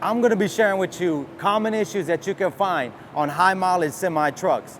I'm gonna be sharing with you common issues that you can find on high mileage semi trucks.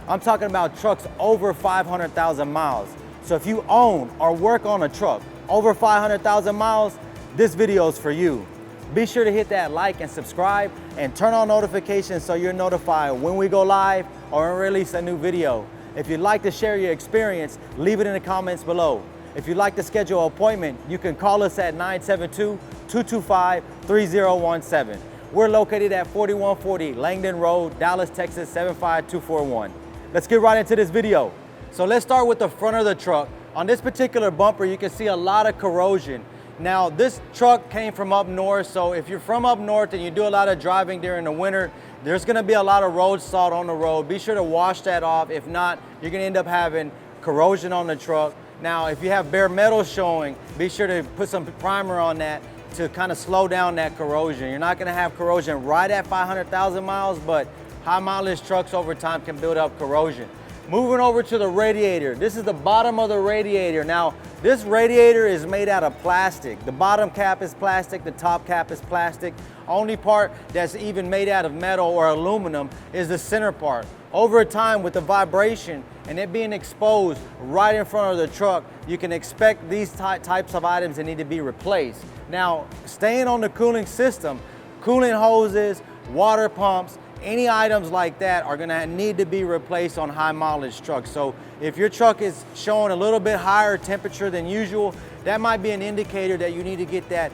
I'm talking about trucks over 500,000 miles. So if you own or work on a truck over 500,000 miles, this video is for you. Be sure to hit that like and subscribe and turn on notifications so you're notified when we go live or release a new video. If you'd like to share your experience, leave it in the comments below. If you'd like to schedule an appointment, you can call us at 972-225-3017. We're located at 4140 Langdon Road, Dallas, Texas 75241. Let's get right into this video. So let's start with the front of the truck. On this particular bumper, you can see a lot of corrosion. Now, this truck came from up north, so if you're from up north and you do a lot of driving during the winter, there's gonna be a lot of road salt on the road. Be sure to wash that off. If not, you're gonna end up having corrosion on the truck. Now, if you have bare metal showing, be sure to put some primer on that to kind of slow down that corrosion. You're not gonna have corrosion right at 500,000 miles, but high mileage trucks over time can build up corrosion. Moving over to the radiator. This is the bottom of the radiator. Now, this radiator is made out of plastic. The bottom cap is plastic, the top cap is plastic. Only part that's even made out of metal or aluminum is the center part. Over time, with the vibration and it being exposed right in front of the truck, you can expect these types of items that need to be replaced. Now, staying on the cooling system, cooling hoses, water pumps, any items like that are gonna need to be replaced on high mileage trucks. So if your truck is showing a little bit higher temperature than usual, that might be an indicator that you need to get that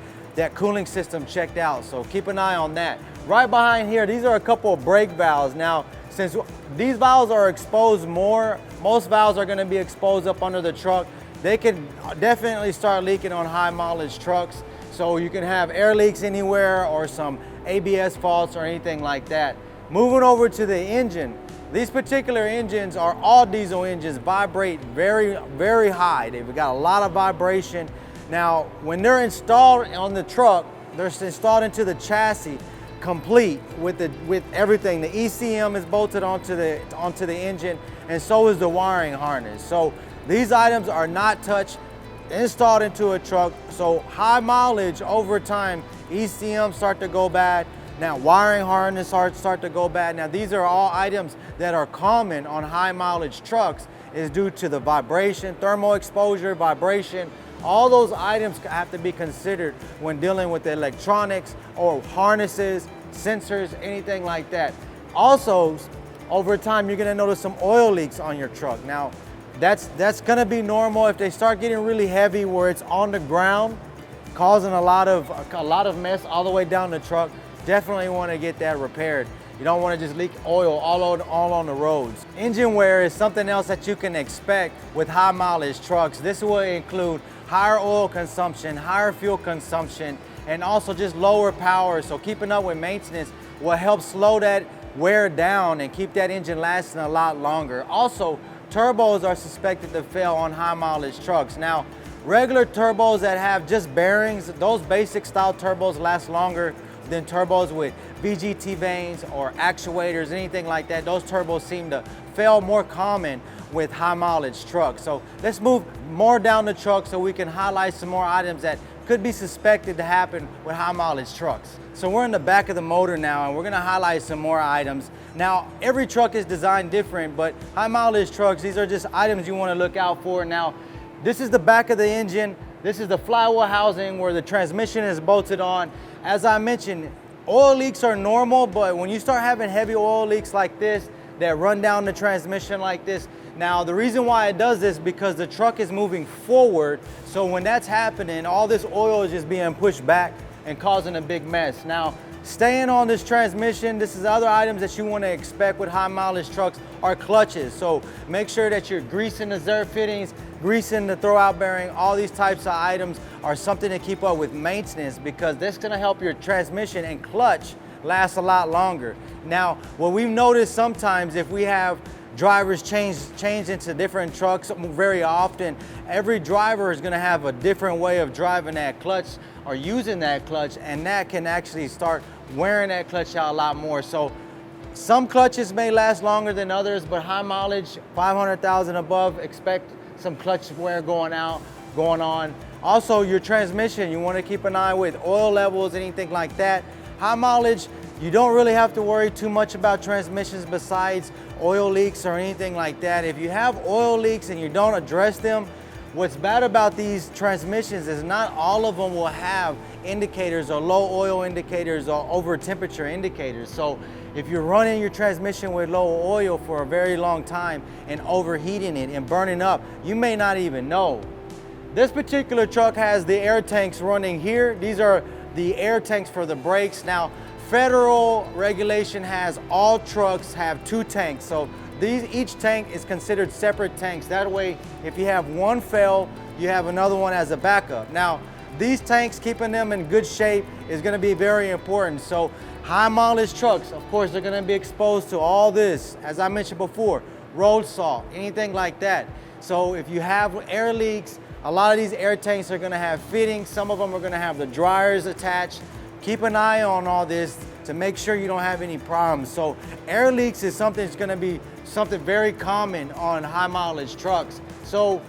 cooling system checked out. So keep an eye on that. Right behind here, these are a couple of brake valves. Now, since these valves are exposed more, most valves are gonna be exposed up under the truck. They can definitely start leaking on high mileage trucks. So you can have air leaks anywhere or some ABS faults or anything like that. Moving over to the engine, these particular engines are all diesel engines, vibrate very, very high. They've got a lot of vibration. Now, when they're installed on the truck, they're installed into the chassis complete with everything. The ECM is bolted onto the engine, and so is the wiring harness. So these items are not touched, installed into a truck. So high mileage over time, ECM start to go bad. Now, wiring harness start to go bad. Now, these are all items that are common on high mileage trucks is due to the vibration, thermal exposure, vibration. All those items have to be considered when dealing with the electronics or harnesses, sensors, anything like that. Also, over time, you're gonna notice some oil leaks on your truck. Now, that's gonna be normal if they start getting really heavy where it's on the ground, causing a lot of mess all the way down the truck. Definitely want to get that repaired. You don't want to just leak oil all on the roads. Engine wear is something else that you can expect with high mileage trucks. This will include higher oil consumption, higher fuel consumption, and also just lower power. So keeping up with maintenance will help slow that wear down and keep that engine lasting a lot longer. Also, turbos are suspected to fail on high mileage trucks. Now, regular turbos that have just bearings, those basic style turbos last longer than turbos with VGT vanes or actuators, anything like that. Those turbos seem to fail more common with high mileage trucks. So let's move more down the truck so we can highlight some more items that could be suspected to happen with high mileage trucks. So we're in the back of the motor now and we're gonna highlight some more items. Now, every truck is designed different, but high mileage trucks, these are just items you wanna look out for. Now, this is the back of the engine. This is the flywheel housing where the transmission is bolted on. As I mentioned, oil leaks are normal, but when you start having heavy oil leaks like this that run down the transmission like this, now the reason why it does this is because the truck is moving forward. So when that's happening, all this oil is just being pushed back and causing a big mess. Now, staying on this transmission, this is other items that you want to expect with high mileage trucks are clutches. So make sure that you're greasing the zerk fittings, greasing the throwout bearing. All these types of items are something to keep up with maintenance because that's going to help your transmission and clutch last a lot longer. Now, what we've noticed sometimes if we have drivers change into different trucks very often, every driver is going to have a different way of driving that clutch or using that clutch, and that can actually start wearing that clutch out a lot more. So some clutches may last longer than others, but high mileage, 500,000 above, expect some clutch wear going on. Also, your transmission, you want to keep an eye with oil levels, anything like that. High mileage, you don't really have to worry too much about transmissions besides oil leaks or anything like that. If you have oil leaks and you don't address them, what's bad about these transmissions is not all of them will have indicators or low oil indicators or over temperature indicators. So if you're running your transmission with low oil for a very long time and overheating it and burning up, you may not even know. This particular truck has the air tanks running here. These are the air tanks for the brakes. Now, federal regulation has all trucks have 2 tanks. So each tank is considered separate tanks. That way, if you have one fail, you have another one as a backup. Now, these tanks, keeping them in good shape is gonna be very important. So high mileage trucks, of course, they're gonna be exposed to all this, as I mentioned before, road salt, anything like that. So if you have air leaks, a lot of these air tanks are gonna have fittings. Some of them are gonna have the dryers attached. Keep an eye on all this to make sure you don't have any problems. So air leaks is something that's gonna be something very common on high mileage trucks. So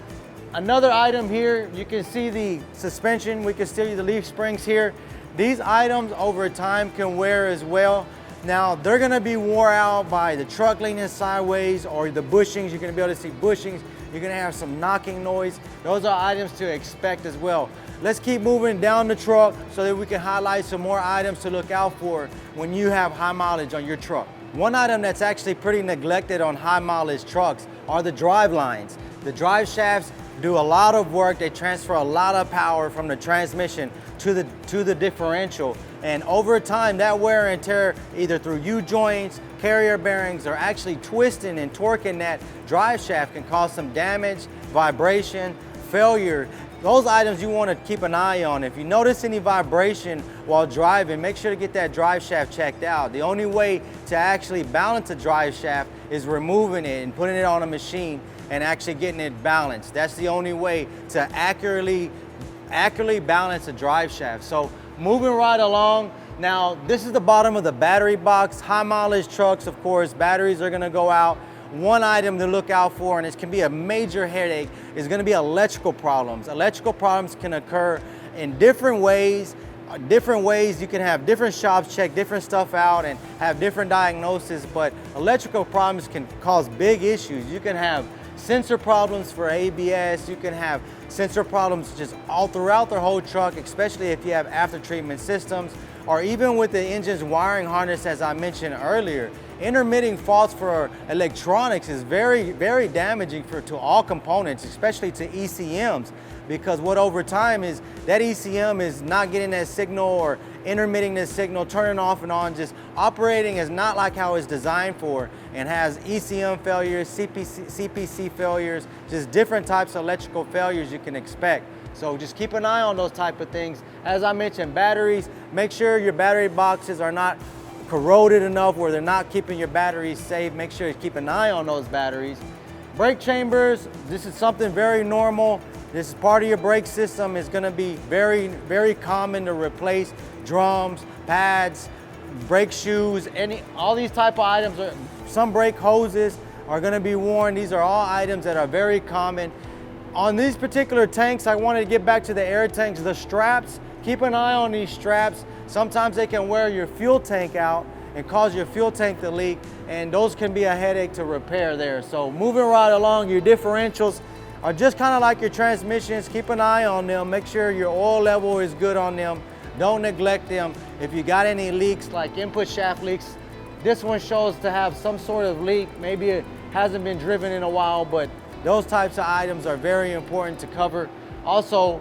another item here, you can see the suspension. We can see the leaf springs here. These items over time can wear as well. Now they're gonna be wore out by the truck leaning sideways or the bushings. You're gonna be able to see bushings. You're gonna have some knocking noise. Those are items to expect as well. Let's keep moving down the truck so that we can highlight some more items to look out for when you have high mileage on your truck. One item that's actually pretty neglected on high mileage trucks are the drive lines. The drive shafts do a lot of work. They transfer a lot of power from the transmission to the differential. And over time, that wear and tear, either through U-joints, carrier bearings, or actually twisting and torquing that drive shaft can cause some damage, vibration, failure. Those items you want to keep an eye on. If you notice any vibration while driving, make sure to get that drive shaft checked out. The only way to actually balance a drive shaft is removing it and putting it on a machine and actually getting it balanced. That's the only way to accurately balance a drive shaft. So moving right along, now this is the bottom of the battery box. High mileage trucks, of course, batteries are gonna go out. One item to look out for, and it can be a major headache, is gonna be electrical problems. Electrical problems can occur in different ways. You can have different shops check different stuff out and have different diagnoses, but electrical problems can cause big issues. You can have sensor problems for ABS. You can have sensor problems just all throughout the whole truck, especially if you have after treatment systems, or even with the engine's wiring harness, as I mentioned earlier. Intermitting faults for electronics is very, very damaging to all components, especially to ECMs, because what over time is that ECM is not getting that signal or intermitting this signal, turning off and on, just operating is not like how it's designed for, and has ECM failures, CPC failures, just different types of electrical failures you can expect. So just keep an eye on those type of things. As I mentioned, batteries, make sure your battery boxes are not corroded enough where they're not keeping your batteries safe. Make sure you keep an eye on those batteries. Brake chambers, this is something very normal. This is part of your brake system. It's gonna be very, very common to replace drums, pads, brake shoes, all these type of items. Some brake hoses are gonna be worn. These are all items that are very common. On these particular tanks, I wanted to get back to the air tanks. The straps, keep an eye on these straps. Sometimes they can wear your fuel tank out and cause your fuel tank to leak, and those can be a headache to repair there. So moving right along, your differentials are just kind of like your transmissions. Keep an eye on them. Make sure your oil level is good on them. Don't neglect them. If you got any leaks, like input shaft leaks, this one shows to have some sort of leak. Maybe it hasn't been driven in a while, but those types of items are very important to cover. Also,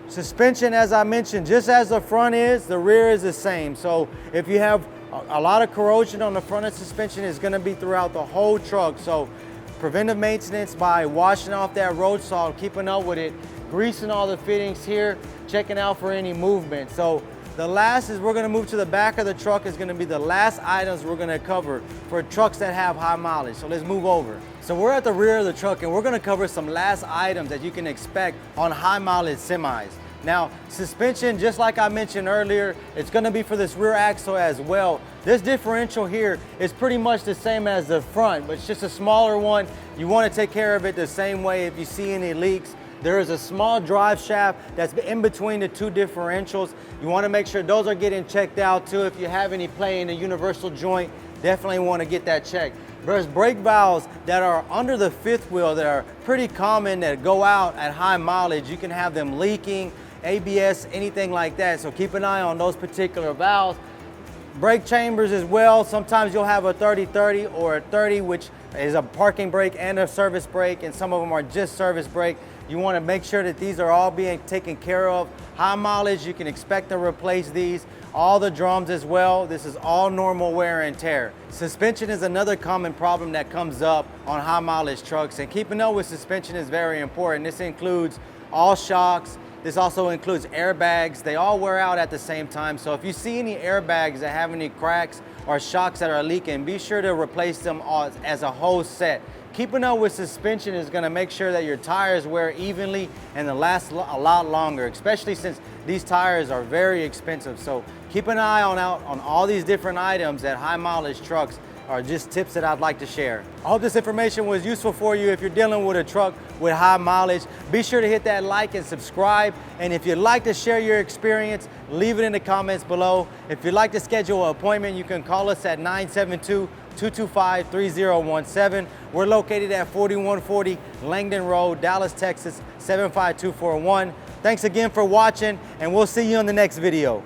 suspension, as I mentioned, just as the front is, the rear is the same. So if you have a lot of corrosion on the front of suspension, is gonna be throughout the whole truck. So preventive maintenance by washing off that road salt, keeping up with it, greasing all the fittings here, checking out for any movement. So the last is we're gonna move to the back of the truck, is gonna be the last items we're gonna cover for trucks that have high mileage. So let's move over. So we're at the rear of the truck and we're gonna cover some last items that you can expect on high mileage semis. Now, suspension, just like I mentioned earlier, it's gonna be for this rear axle as well. This differential here is pretty much the same as the front, but it's just a smaller one. You wanna take care of it the same way. If you see any leaks, There is a small drive shaft that's in between the two differentials. You want to make sure those are getting checked out too. If you have any play in the universal joint, definitely want to get that checked. There's brake valves that are under the fifth wheel that are pretty common that go out at high mileage. You can have them leaking, ABS, anything like that. So keep an eye on those particular valves. Brake chambers as well. Sometimes you'll have a 30-30 or a 30, which is a parking brake and a service brake, and some of them are just service brake. You want to make sure that these are all being taken care of. High mileage, you can expect to replace these. All the drums as well. This is all normal wear and tear. Suspension is another common problem that comes up on high mileage trucks, and keeping up with suspension is very important. This includes all shocks. This also includes airbags. They all wear out at the same time. So if you see any airbags that have any cracks or shocks that are leaking, be sure to replace them as a whole set. Keeping up with suspension is going to make sure that your tires wear evenly and they last a lot longer, especially since these tires are very expensive. So keep an eye on all these different items at high mileage trucks are just tips that I'd like to share. I hope this information was useful for you if you're dealing with a truck with high mileage. Be sure to hit that like and subscribe. And if you'd like to share your experience, leave it in the comments below. If you'd like to schedule an appointment, you can call us at 972-225-3017. We're located at 4140 Langdon Road, Dallas, Texas, 75241. Thanks again for watching, and we'll see you in the next video.